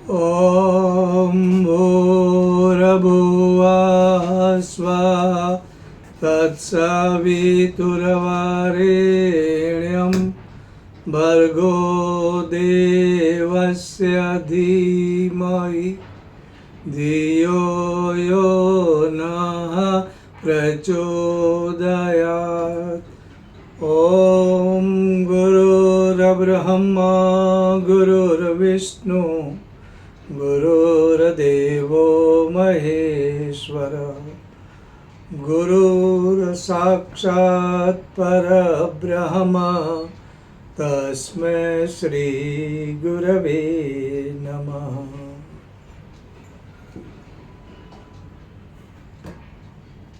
ॐ भूर्भुवः स्वः तत्सवितुर्वरेण्यं भर्गो देवस्य धीमहि धियो यो नः प्रचोदयात्। ॐ गुरुर्ब्रह्मा गुरुर्विष्णु गुरुर्देवो महेश्वरः गुरुर्साक्षात् परब्रह्म तस्मै श्री गुरवे नमः।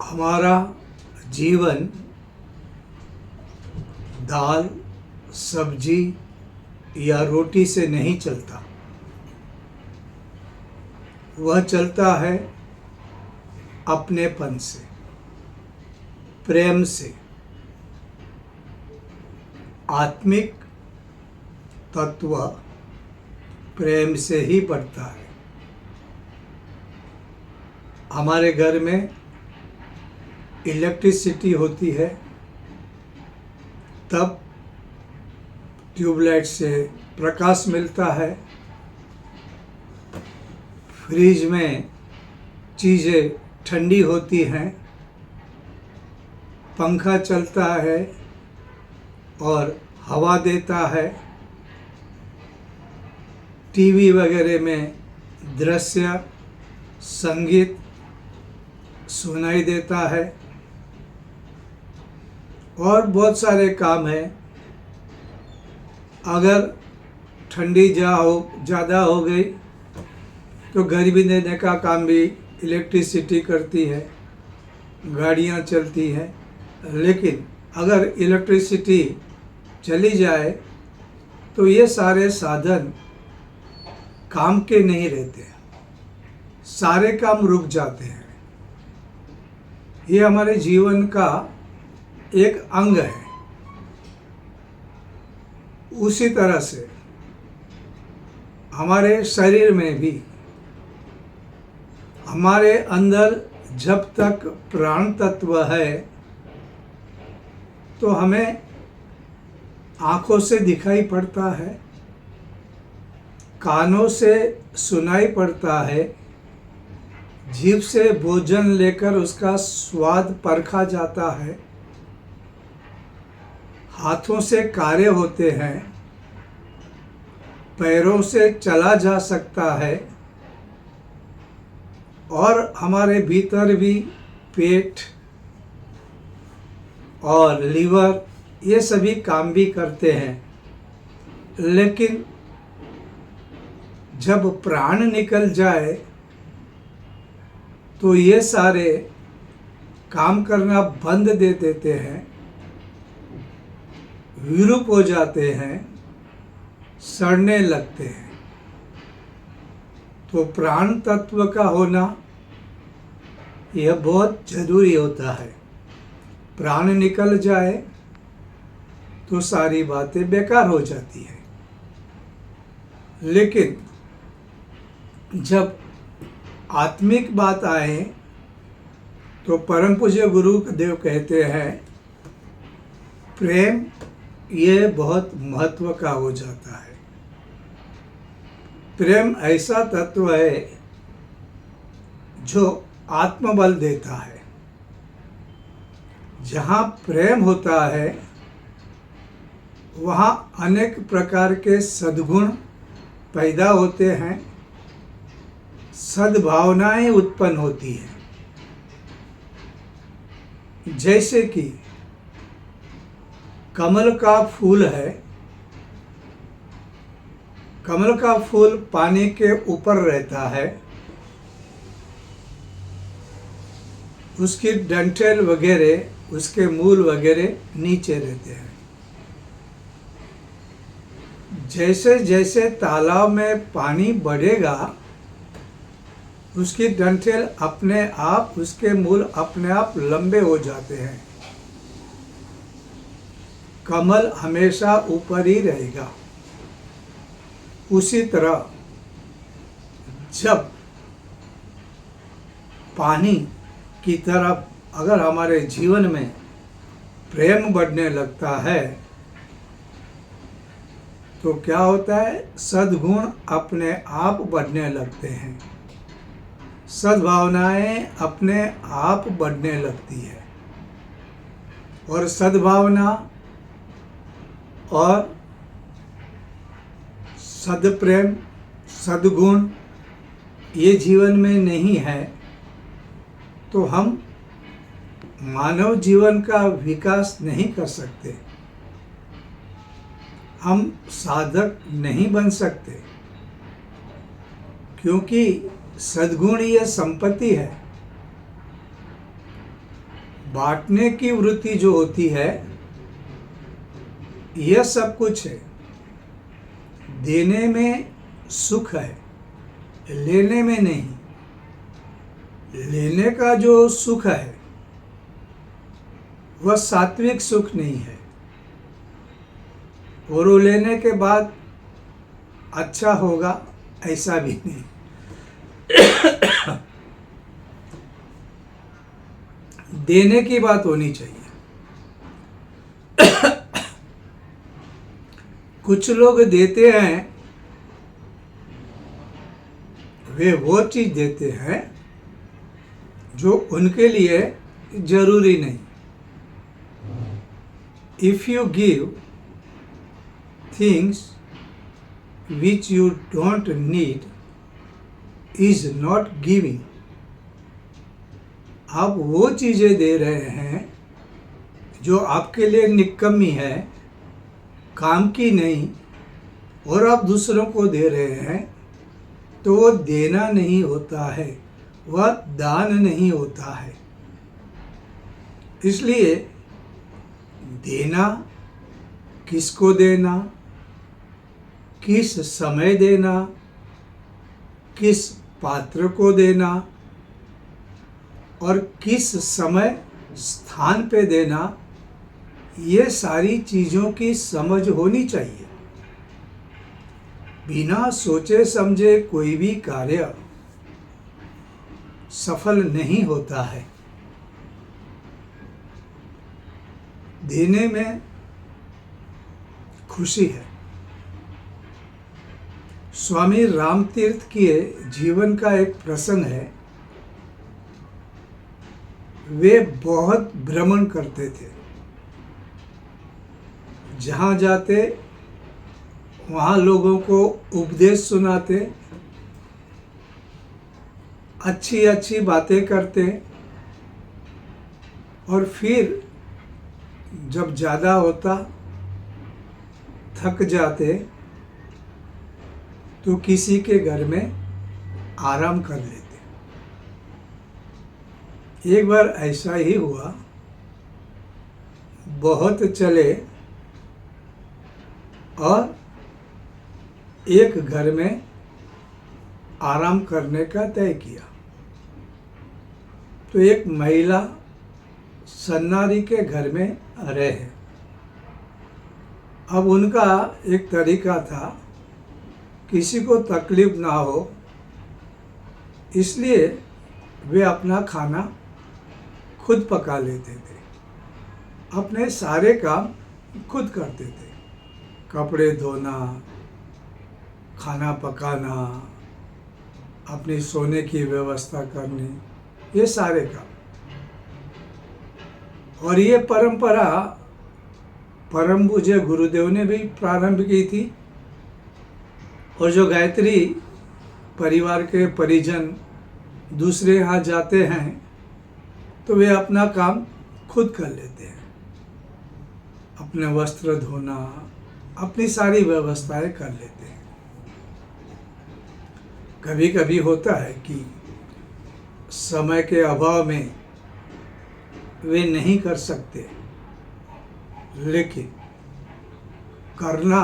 हमारा जीवन दाल सब्जी या रोटी से नहीं चलता, वह चलता है अपनेपन से, प्रेम से। आत्मिक तत्व प्रेम से ही बढ़ता है। हमारे घर में इलेक्ट्रिसिटी होती है, तब ट्यूबलाइट से प्रकाश मिलता है। फ्रिज में चीज़ें ठंडी होती हैं, पंखा चलता है और हवा देता है। टीवी वगैरह में दृश्य संगीत सुनाई देता है और बहुत सारे काम हैं। अगर ठंडी ज़्यादा हो गई तो गर्मी देने का काम भी इलेक्ट्रिसिटी करती है, गाड़ियाँ चलती हैं। लेकिन अगर इलेक्ट्रिसिटी चली जाए तो ये सारे साधन काम के नहीं रहते, सारे काम रुक जाते हैं। ये हमारे जीवन का एक अंग है। उसी तरह से हमारे शरीर में भी, हमारे अंदर जब तक प्राण तत्व है तो हमें आँखों से दिखाई पड़ता है, कानों से सुनाई पड़ता है, जीभ से भोजन लेकर उसका स्वाद परखा जाता है, हाथों से कार्य होते हैं, पैरों से चला जा सकता है और हमारे भीतर भी पेट और लीवर ये सभी काम भी करते हैं। लेकिन जब प्राण निकल जाए तो ये सारे काम करना बंद दे देते हैं, विरूप हो जाते हैं, सड़ने लगते हैं। तो प्राण तत्व का होना यह बहुत जरूरी होता है। प्राण निकल जाए तो सारी बातें बेकार हो जाती हैं। लेकिन जब आत्मिक बात आए तो परम पूज्य गुरुदेव कहते हैं प्रेम ये बहुत महत्व का हो जाता है। प्रेम ऐसा तत्व है जो आत्मबल देता है। जहाँ प्रेम होता है वहाँ अनेक प्रकार के सद्गुण पैदा होते हैं, सद्भावनाएं उत्पन्न होती हैं। जैसे कि कमल का फूल है, कमल का फूल पानी के ऊपर रहता है, उसकी डंठल वगैरह, उसके मूल वगैरह नीचे रहते हैं। जैसे जैसे तालाब में पानी बढ़ेगा उसकी डंठल अपने आप, उसके मूल अपने आप लंबे हो जाते हैं। कमल हमेशा ऊपर ही रहेगा। उसी तरह जब पानी की तरफ अगर हमारे जीवन में प्रेम बढ़ने लगता है तो क्या होता है, सद्गुण अपने आप बढ़ने लगते हैं, सद्भावनाएं अपने आप बढ़ने लगती है। और सद्भावना और सद्प्रेम, सद्गुण ये जीवन में नहीं है तो हम मानव जीवन का विकास नहीं कर सकते, हम साधक नहीं बन सकते, क्योंकि सद्गुण यह संपत्ति है। बांटने की वृत्ति जो होती है यह सब कुछ है। देने में सुख है, लेने में नहीं। लेने का जो सुख है वह सात्विक सुख नहीं है, और वो लेने के बाद अच्छा होगा ऐसा भी नहीं। देने की बात होनी चाहिए। कुछ लोग देते हैं, वे वो चीज देते हैं जो उनके लिए जरूरी नहीं। If you give things which you don't need is not giving। आप वो चीज़ें दे रहे हैं जो आपके लिए निकम्मी है, काम की नहीं, और आप दूसरों को दे रहे हैं, तो वो देना नहीं होता है, वह दान नहीं होता है। इसलिए देना, किसको देना, किस समय देना, किस पात्र को देना, और किस समय स्थान पे देना, ये सारी चीज़ों की समझ होनी चाहिए। बिना सोचे समझे कोई भी कार्य सफल नहीं होता है। देने में खुशी है। स्वामी रामतीर्थ के जीवन का एक प्रसंग है। वे बहुत भ्रमण करते थे, जहाँ जाते वहाँ लोगों को उपदेश सुनाते, अच्छी अच्छी बातें करते, और फिर जब ज़्यादा होता, थक जाते, तो किसी के घर में आराम कर लेते। एक बार ऐसा ही हुआ, बहुत चले और एक घर में आराम करने का तय किया। तो एक महिला सन्नारी के घर में रहे। अब उनका एक तरीका था, किसी को तकलीफ ना हो, इसलिए वे अपना खाना खुद पका लेते थे, अपने सारे काम खुद करते थे, कपड़े धोना, खाना पकाना, अपनी सोने की व्यवस्था करनी, ये सारे काम। और ये परंपरा परम पूज्य गुरुदेव ने भी प्रारंभ की थी। और जो गायत्री परिवार के परिजन दूसरे यहाँ जाते हैं तो वे अपना काम खुद कर लेते हैं, अपने वस्त्र धोना, अपनी सारी व्यवस्थाएं कर लेते हैं। कभी कभी होता है कि समय के अभाव में वे नहीं कर सकते, लेकिन करना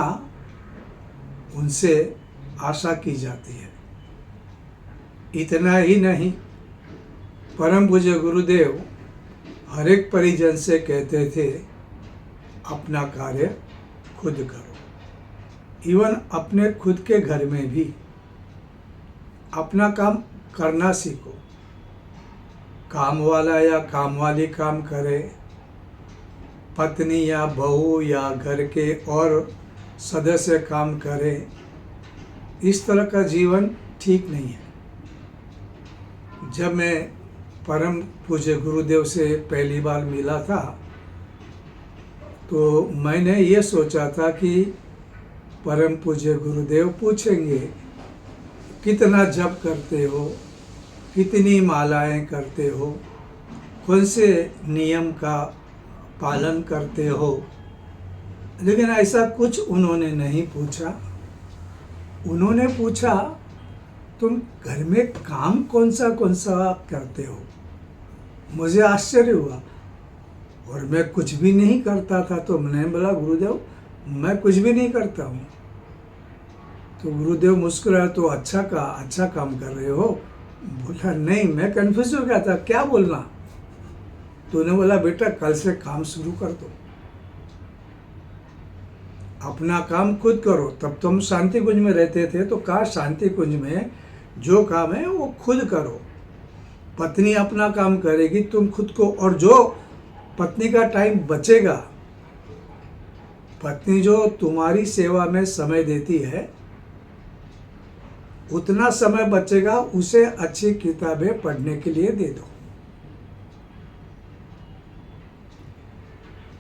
उनसे आशा की जाती है। इतना ही नहीं, परम पूज्य गुरुदेव हर एक परिजन से कहते थे, अपना कार्य खुद करो। इवन अपने खुद के घर में भी अपना काम करना सीखो। काम वाला या काम वाली काम करे, पत्नी या बहू या घर के और सदस्य काम करे, इस तरह का जीवन ठीक नहीं है। जब मैं परम पूज्य गुरुदेव से पहली बार मिला था तो मैंने ये सोचा था कि परम पूज्य गुरुदेव पूछेंगे कितना जप करते हो, कितनी मालाएं करते हो, कौन से नियम का पालन करते हो। लेकिन ऐसा कुछ उन्होंने नहीं पूछा। उन्होंने पूछा तुम घर में काम कौन सा करते हो। मुझे आश्चर्य हुआ और मैं कुछ भी नहीं करता था। तो मैंने बोला गुरुदेव मैं कुछ भी नहीं करता हूँ। तो गुरुदेव मुस्कुराए, तो अच्छा काम कर रहे हो। बोला नहीं, मैं कंफ्यूज हो गया था क्या बोलना। तो उन्होंने बोला बेटा कल से काम शुरू कर दो, अपना काम खुद करो। तब तो हम शांति कुंज में रहते थे, तो कहा शांति कुंज में जो काम है वो खुद करो। पत्नी अपना काम करेगी, तुम खुद को, और जो पत्नी का टाइम बचेगा, पत्नी जो तुम्हारी सेवा में समय देती है, उतना समय बचेगा उसे अच्छी किताबें पढ़ने के लिए दे दो।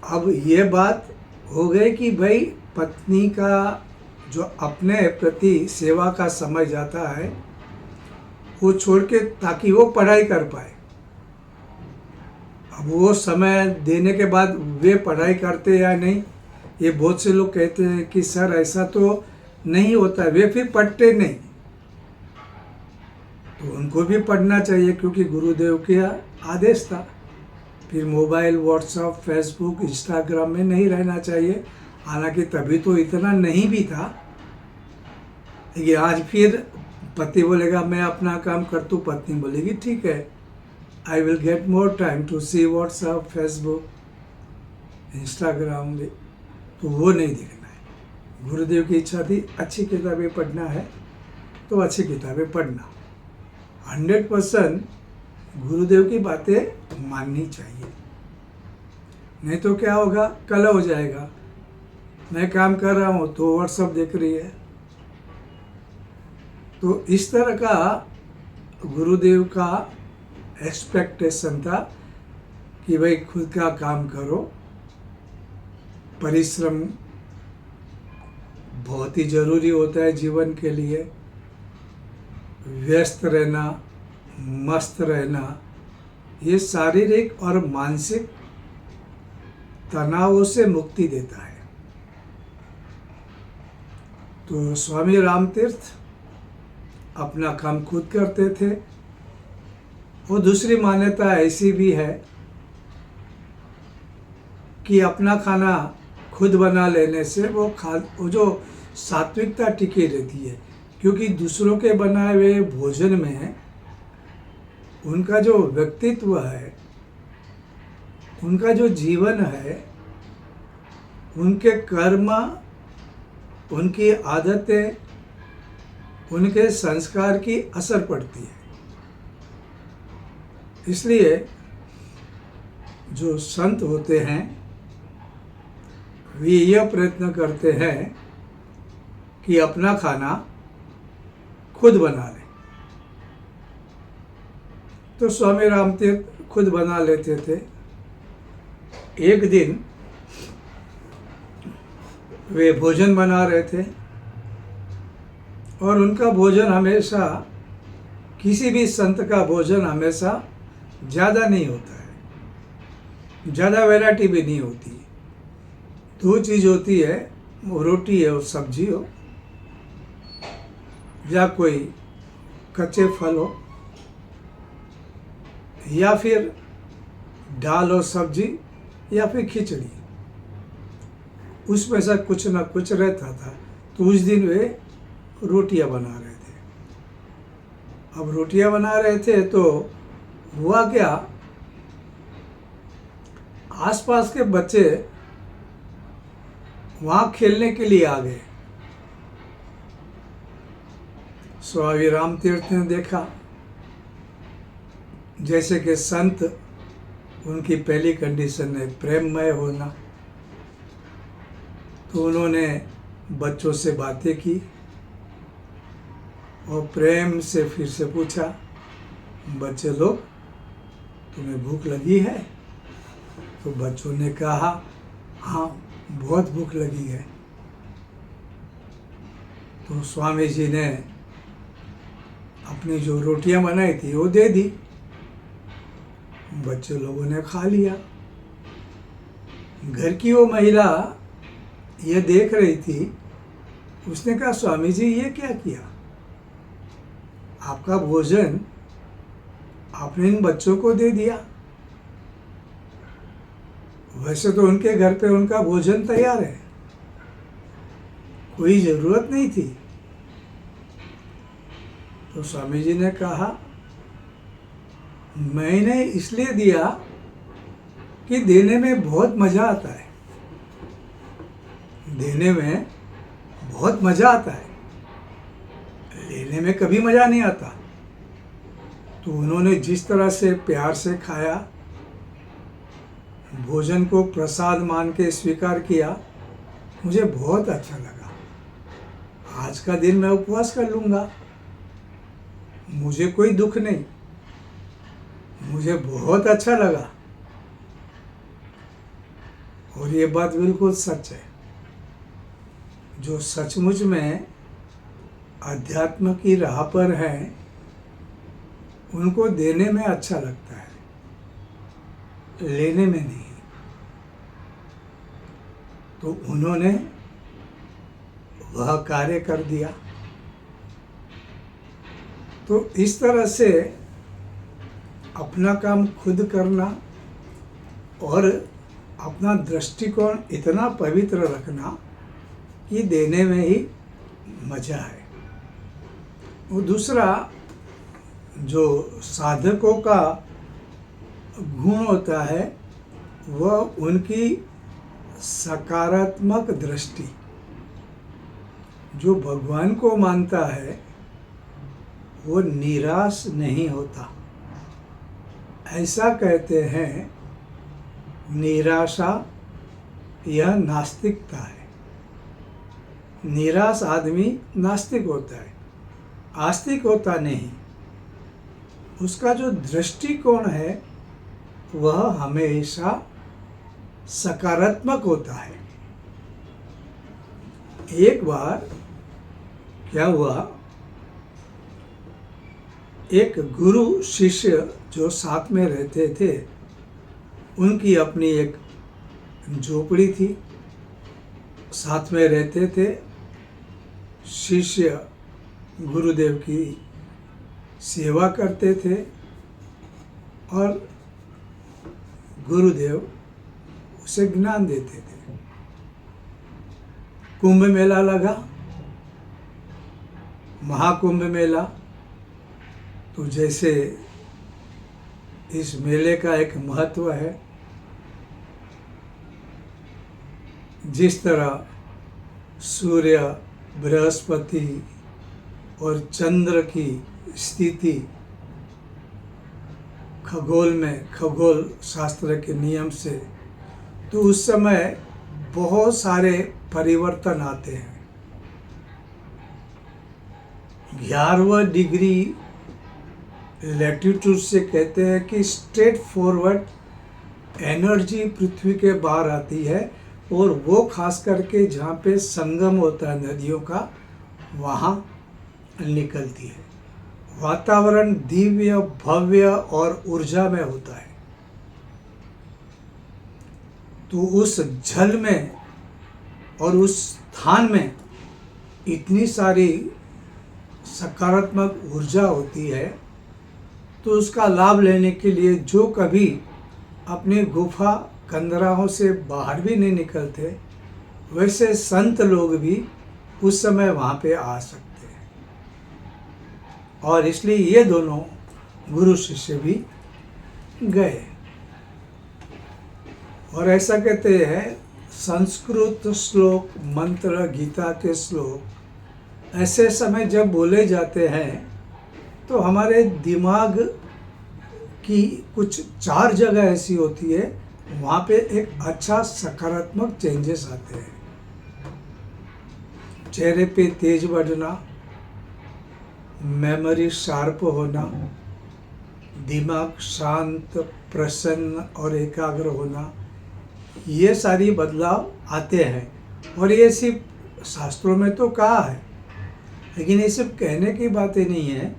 अब ये बात हो गई कि भाई पत्नी का जो अपने प्रति सेवा का समय जाता है वो छोड़ के, ताकि वो पढ़ाई कर पाए। अब वो समय देने के बाद वे पढ़ाई करते या नहीं, ये बहुत से लोग कहते हैं कि सर ऐसा तो नहीं होता, वे फिर पढ़ते नहीं। तो उनको भी पढ़ना चाहिए क्योंकि गुरुदेव का आदेश था। फिर मोबाइल, व्हाट्सएप, फेसबुक, इंस्टाग्राम में नहीं रहना चाहिए। हालांकि तभी तो इतना नहीं भी था। ये आज फिर पति बोलेगा मैं अपना काम कर, तो पत्नी बोलेगी ठीक है, I will get more time to see WhatsApp, Facebook, Instagram भी। तो वो नहीं देखना है। गुरुदेव की इच्छा थी अच्छी किताबें पढ़ना है तो अच्छी किताबें पढ़ना। 100% गुरुदेव की बातें माननी चाहिए। नहीं तो क्या होगा, कल हो जाएगा। मैं काम कर रहा हूँ तो व्हाट्सएप देख रही है। तो इस तरह का गुरुदेव का एक्सपेक्टेशन था कि भाई खुद का काम करो। परिश्रम बहुत ही ज़रूरी होता है जीवन के लिए। व्यस्त रहना, मस्त रहना, ये शारीरिक और मानसिक तनावों से मुक्ति देता है। तो स्वामी रामतीर्थ अपना काम खुद करते थे। और दूसरी मान्यता ऐसी भी है कि अपना खाना खुद बना लेने से वो जो सात्विकता टिकी रहती है। क्योंकि दूसरों के बनाए हुए भोजन में उनका जो व्यक्तित्व है, उनका जो जीवन है, उनके कर्म, उनकी आदतें, उनके संस्कार की असर पड़ती है। इसलिए जो संत होते हैं वे यह प्रयत्न करते हैं कि अपना खाना खुद बना लें। तो स्वामी रामतीर्थ खुद बना लेते थे। एक दिन वे भोजन बना रहे थे और उनका भोजन हमेशा, किसी भी संत का भोजन हमेशा ज़्यादा नहीं होता है, ज़्यादा वैरायटी भी नहीं होती। दो चीज़ होती है, रोटी है और सब्जी हो, या कोई कच्चे फल हो, या फिर दाल और सब्जी, या फिर खिचड़ी। उसमें से कुछ ना कुछ रहता था। तो उस दिन वे रोटियां बना रहे थे। अब रोटियां बना रहे थे तो हुआ क्या, आसपास के बच्चे वहाँ खेलने के लिए आ गए। स्वामी राम तीर्थ ने देखा जैसे कि संत, उनकी पहली कंडीशन है प्रेममय होना। तो उन्होंने बच्चों से बातें की और प्रेम से फिर से पूछा, बच्चे लोग तुम्हें भूख लगी है? तो बच्चों ने कहा, हाँ बहुत भूख लगी है। तो स्वामी जी ने अपनी जो रोटियां बनाई थी वो दे दी, बच्चे लोगों ने खा लिया। घर की वो महिला ये देख रही थी, उसने कहा, स्वामी जी ये क्या किया? आपका भोजन आपने इन बच्चों को दे दिया। वैसे तो उनके घर पे उनका भोजन तैयार है, कोई जरूरत नहीं थी। तो स्वामी जी ने कहा, मैंने इसलिए दिया कि देने में बहुत मजा आता है, देने में बहुत मजा आता है, लेने में कभी मजा नहीं आता। तो उन्होंने जिस तरह से प्यार से खाया, भोजन को प्रसाद मान के स्वीकार किया, मुझे बहुत अच्छा लगा। आज का दिन मैं उपवास कर लूँगा, मुझे कोई दुख नहीं, मुझे बहुत अच्छा लगा। और ये बात बिल्कुल सच है। जो सचमुच में अध्यात्म की राह पर हैं, उनको देने में अच्छा लगता है, लेने में नहीं। तो उन्होंने वह कार्य कर दिया। तो इस तरह से अपना काम खुद करना और अपना दृष्टिकोण इतना पवित्र रखना कि देने में ही मजा है। वो दूसरा जो साधकों का गुण होता है, वह उनकी सकारात्मक दृष्टि। जो भगवान को मानता है वो निराश नहीं होता। ऐसा कहते हैं, निराशा यह नास्तिकता है। निराश आदमी नास्तिक होता है, आस्तिक होता नहीं। उसका जो दृष्टिकोण है वह हमेशा सकारात्मक होता है। एक बार क्या हुआ, एक गुरु शिष्य जो साथ में रहते थे, उनकी अपनी एक झोपड़ी थी, साथ में रहते थे। शिष्य गुरुदेव की सेवा करते थे और गुरुदेव उसे ज्ञान देते थे। कुंभ मेला लगा, महाकुंभ मेला। तो जैसे इस मेले का एक महत्व है, जिस तरह सूर्य, बृहस्पति और चंद्र की स्थिति खगोल में, खगोल शास्त्र के नियम से, तो उस समय बहुत सारे परिवर्तन आते हैं। 11वां डिग्री लैटिट्यूड से कहते हैं कि स्ट्रेट फॉरवर्ड एनर्जी पृथ्वी के बाहर आती है, और वो खास करके जहाँ पे संगम होता है नदियों का, वहाँ निकलती है। वातावरण दिव्य, भव्य और ऊर्जा में होता है। तो उस जल में और उस स्थान में इतनी सारी सकारात्मक ऊर्जा होती है, तो उसका लाभ लेने के लिए जो कभी अपनी गुफा कंदराहों से बाहर भी नहीं निकलते, वैसे संत लोग भी उस समय वहाँ पे आ सकते हैं। और इसलिए ये दोनों गुरु शिष्य भी गए। और ऐसा कहते हैं, संस्कृत श्लोक, मंत्र, गीता के श्लोक ऐसे समय जब बोले जाते हैं तो हमारे दिमाग की कुछ 4 जगह ऐसी होती है, वहाँ पे एक अच्छा सकारात्मक चेंजेस आते हैं। चेहरे पे तेज बढ़ना, मेमोरी शार्प होना, दिमाग शांत, प्रसन्न और एकाग्र होना, ये सारी बदलाव आते हैं। और ये सिर्फ शास्त्रों में तो कहा है, लेकिन ये सिर्फ कहने की बातें नहीं है।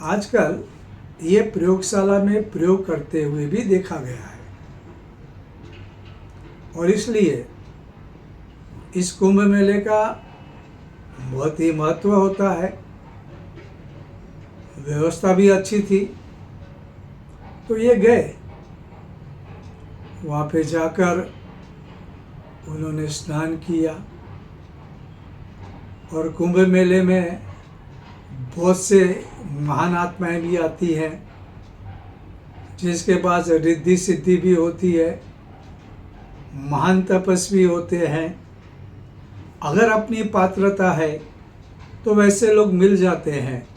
आजकल ये प्रयोगशाला में प्रयोग करते हुए भी देखा गया है। और इसलिए इस कुंभ मेले का बहुत ही महत्व होता है। व्यवस्था भी अच्छी थी, तो ये गए। वहाँ पे जाकर उन्होंने स्नान किया और कुंभ मेले में बहुत से महान आत्माएं भी आती हैं, जिसके पास रिद्धि सिद्धि भी होती है, महान तपस्वी होते हैं। अगर अपनी पात्रता है तो वैसे लोग मिल जाते हैं।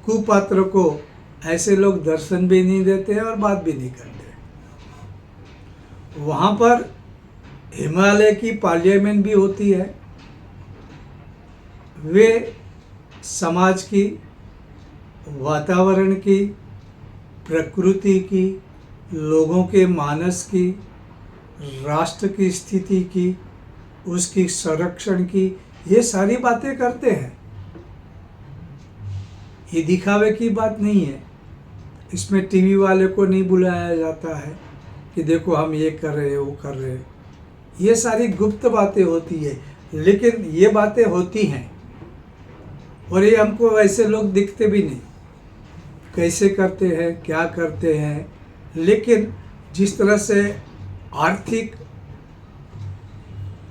कुपात्र को ऐसे लोग दर्शन भी नहीं देते और बात भी नहीं करते। वहाँ पर हिमालय की पार्लियामेंट भी होती है। वे समाज की, वातावरण की, प्रकृति की, लोगों के मानस की, राष्ट्र की स्थिति की, उसकी संरक्षण की, ये सारी बातें करते हैं। ये दिखावे की बात नहीं है। इसमें टीवी वाले को नहीं बुलाया जाता है कि देखो हम ये कर रहे हैं, वो कर रहे हैं। ये सारी गुप्त बातें होती है, लेकिन ये बातें होती हैं। और ये हमको वैसे लोग दिखते भी नहीं, कैसे करते हैं, क्या करते हैं। लेकिन जिस तरह से आर्थिक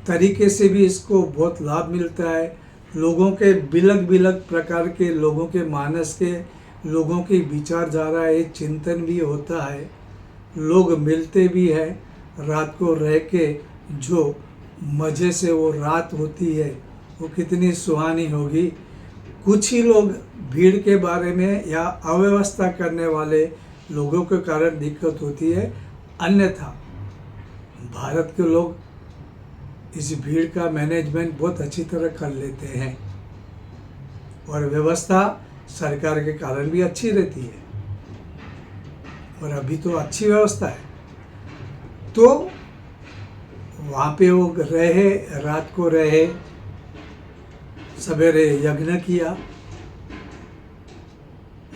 तरीके से भी इसको बहुत लाभ मिलता है, लोगों के बिलग बिलग प्रकार के लोगों के मानस के, लोगों की विचारधारा, एक चिंतन भी होता है। लोग मिलते भी हैं। रात को रह के जो मज़े से वो रात होती है, वो कितनी सुहानी होगी। कुछ ही लोग भीड़ के बारे में या अव्यवस्था करने वाले लोगों के कारण दिक्कत होती है, अन्यथा भारत के लोग इस भीड़ का मैनेजमेंट बहुत अच्छी तरह कर लेते हैं और व्यवस्था सरकार के कारण भी अच्छी रहती है। और अभी तो अच्छी व्यवस्था है। तो वहाँ पे वो रहे, रात को रहे, सवेरे यज्ञ किया।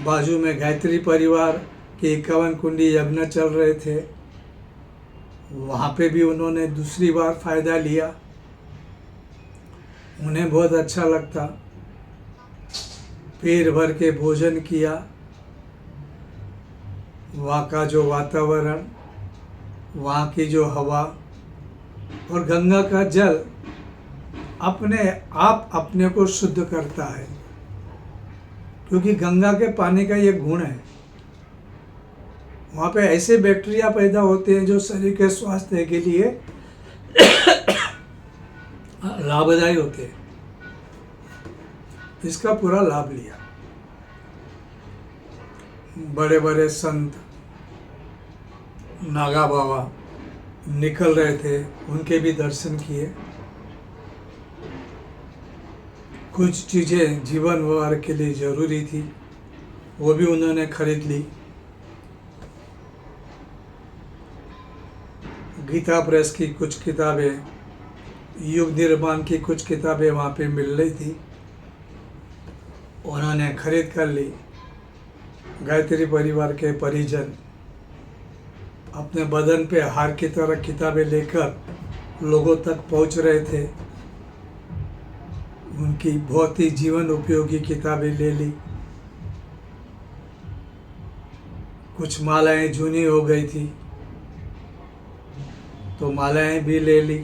बाजू में गायत्री परिवार के 51 कुंडी यज्ञ चल रहे थे, वहाँ पे भी उन्होंने दूसरी बार फायदा लिया। उन्हें बहुत अच्छा लगता। पेट भर के भोजन किया। वहाँ का जो वातावरण, वहाँ की जो हवा और गंगा का जल अपने आप अपने को शुद्ध करता है, क्योंकि गंगा के पानी का ये गुण है। वहाँ पे ऐसे बैक्टीरिया पैदा होते हैं जो शरीर के स्वास्थ्य के लिए लाभदायी होते हैं। इसका पूरा लाभ लिया। बड़े बड़े संत, नागा बाबा निकल रहे थे, उनके भी दर्शन किए। कुछ चीज़ें जीवन व्यवहार के लिए ज़रूरी थी, वो भी उन्होंने खरीद ली। गीता प्रेस की कुछ किताबें, युग निर्माण की कुछ किताबें वहाँ पे मिल रही थी, उन्होंने खरीद कर ली। गायत्री परिवार के परिजन अपने बदन पे हार की तरह किताबें लेकर लोगों तक पहुँच रहे थे। उनकी बहुत ही जीवन उपयोगी किताबें ले ली। कुछ मालाएं जूनी हो गई थी, तो मालाएं भी ले ली।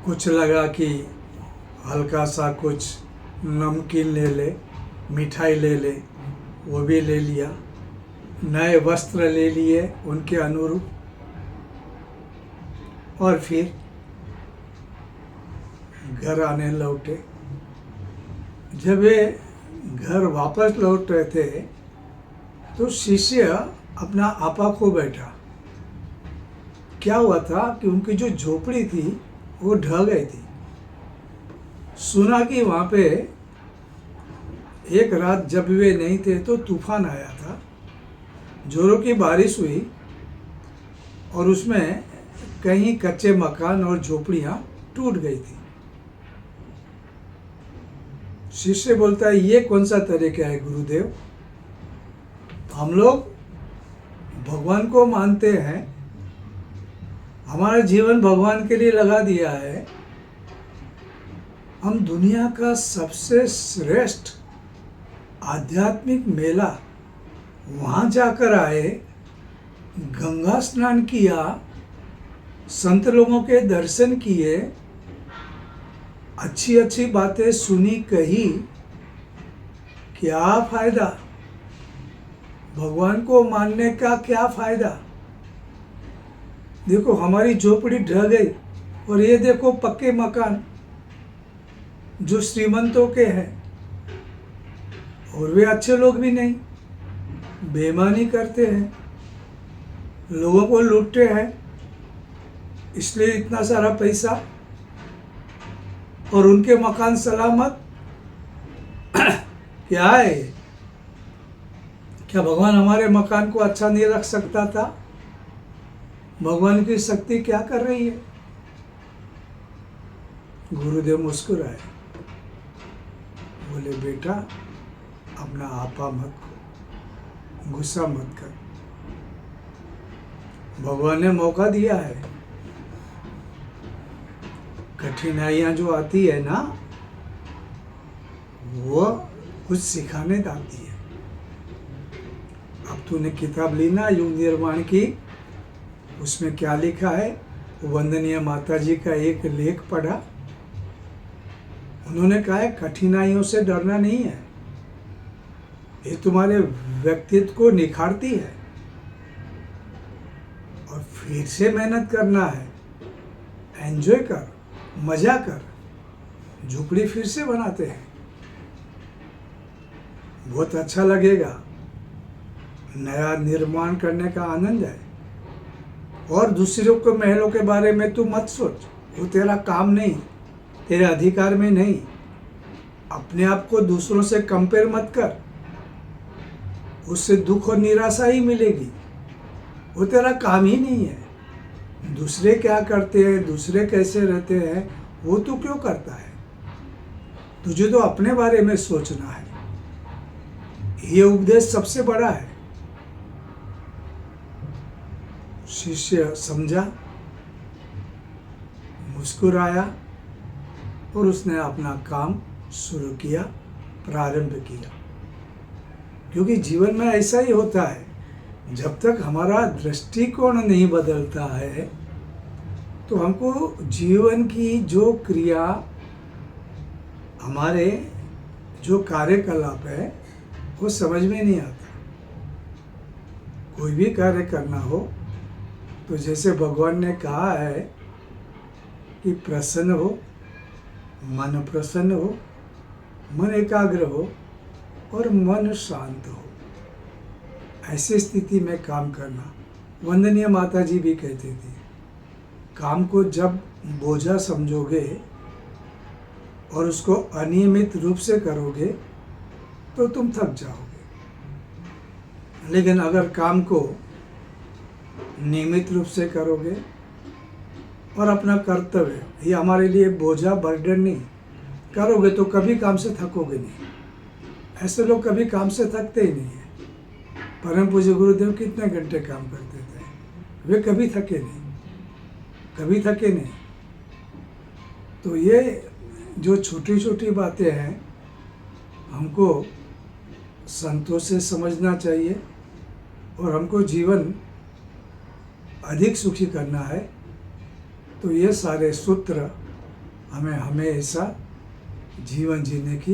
कुछ लगा कि हल्का सा कुछ नमकीन ले ले, मिठाई ले ले, वो भी ले लिया। नए वस्त्र ले लिए उनके अनुरूप। और फिर घर आने लौटे। जब वे घर वापस लौट रहे थे तो शिष्य अपना आपा खो बैठा। क्या हुआ था कि उनकी जो झोपड़ी थी वो ढह गई थी। सुना कि वहाँ पे एक रात जब वे नहीं थे तो तूफान आया था, जोरों की बारिश हुई और उसमें कहीं कच्चे मकान और झोपड़ियाँ टूट गई थी। शिष्य बोलता है, ये कौन सा तरीका है गुरुदेव? हम लोग भगवान को मानते हैं, हमारा जीवन भगवान के लिए लगा दिया है, हम दुनिया का सबसे श्रेष्ठ आध्यात्मिक मेला वहाँ जाकर आए, गंगा स्नान किया, संत लोगों के दर्शन किए, अच्छी अच्छी बातें सुनी, कही, क्या फायदा? भगवान को मानने का क्या फायदा? देखो हमारी झोपड़ी ढह गई और ये देखो पक्के मकान जो श्रीमंतों के हैं, और वे अच्छे लोग भी नहीं, बेईमानी करते हैं, लोगों को लूटते हैं, इसलिए इतना सारा पैसा, और उनके मकान सलामत। क्या है? क्या भगवान हमारे मकान को अच्छा नहीं रख सकता था? भगवान की शक्ति क्या कर रही है? गुरुदेव मुस्कुराए, बोले बेटा अपना आपा मत खो, गुस्सा मत कर, भगवान ने मौका दिया है। कठिनाइयाँ जो आती है ना, वो कुछ सिखाने आती है। अब तूने किताब ली ना युग निर्माण की, उसमें क्या लिखा है? वंदनीय माता जी का एक लेख पढ़ा। उन्होंने कहा है कठिनाइयों से डरना नहीं है, ये तुम्हारे व्यक्तित्व को निखारती है, और फिर से मेहनत करना है, एंजॉय कर, मजा कर, झोपड़ी फिर से बनाते हैं, बहुत अच्छा लगेगा, नया निर्माण करने का आनंद है। और दूसरों के महलों के बारे में तू मत सोच, वो तेरा काम नहीं, तेरे अधिकार में नहीं। अपने आप को दूसरों से कंपेयर मत कर, उससे दुख और निराशा ही मिलेगी, वो तेरा काम ही नहीं है। दूसरे क्या करते हैं, दूसरे कैसे रहते हैं, वो तू क्यों करता है? तुझे तो अपने बारे में सोचना है। ये उपदेश सबसे बड़ा है। शिष्य समझा, मुस्कुराया और उसने अपना काम शुरू किया, प्रारंभ किया। क्योंकि जीवन में ऐसा ही होता है, जब तक हमारा दृष्टिकोण नहीं बदलता है तो हमको जीवन की जो क्रिया, हमारे जो कार्यकलाप है, वो समझ में नहीं आता। कोई भी कार्य करना हो तो जैसे भगवान ने कहा है कि प्रसन्न हो, मन प्रसन्न हो, मन एकाग्र हो और मन शांत हो, ऐसी स्थिति में काम करना। वंदनीय माता जी भी कहती थी, काम को जब बोझा समझोगे और उसको अनियमित रूप से करोगे तो तुम थक जाओगे, लेकिन अगर काम को नियमित रूप से करोगे और अपना कर्तव्य, ये हमारे लिए बोझा, बर्डन नहीं, करोगे तो कभी काम से थकोगे नहीं। ऐसे लोग कभी काम से थकते ही नहीं है। परम पूज्य गुरुदेव कितने घंटे काम करते थे, वे कभी थके नहीं, कभी थके नहीं। तो ये जो छोटी छोटी बातें हैं, हमको संतोष से समझना चाहिए, और हमको जीवन अधिक सुखी करना है। तो ये सारे सूत्र हमें हमेशा जीवन जीने की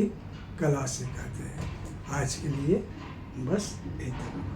कला सिखाते हैं। आज के लिए बस इतना।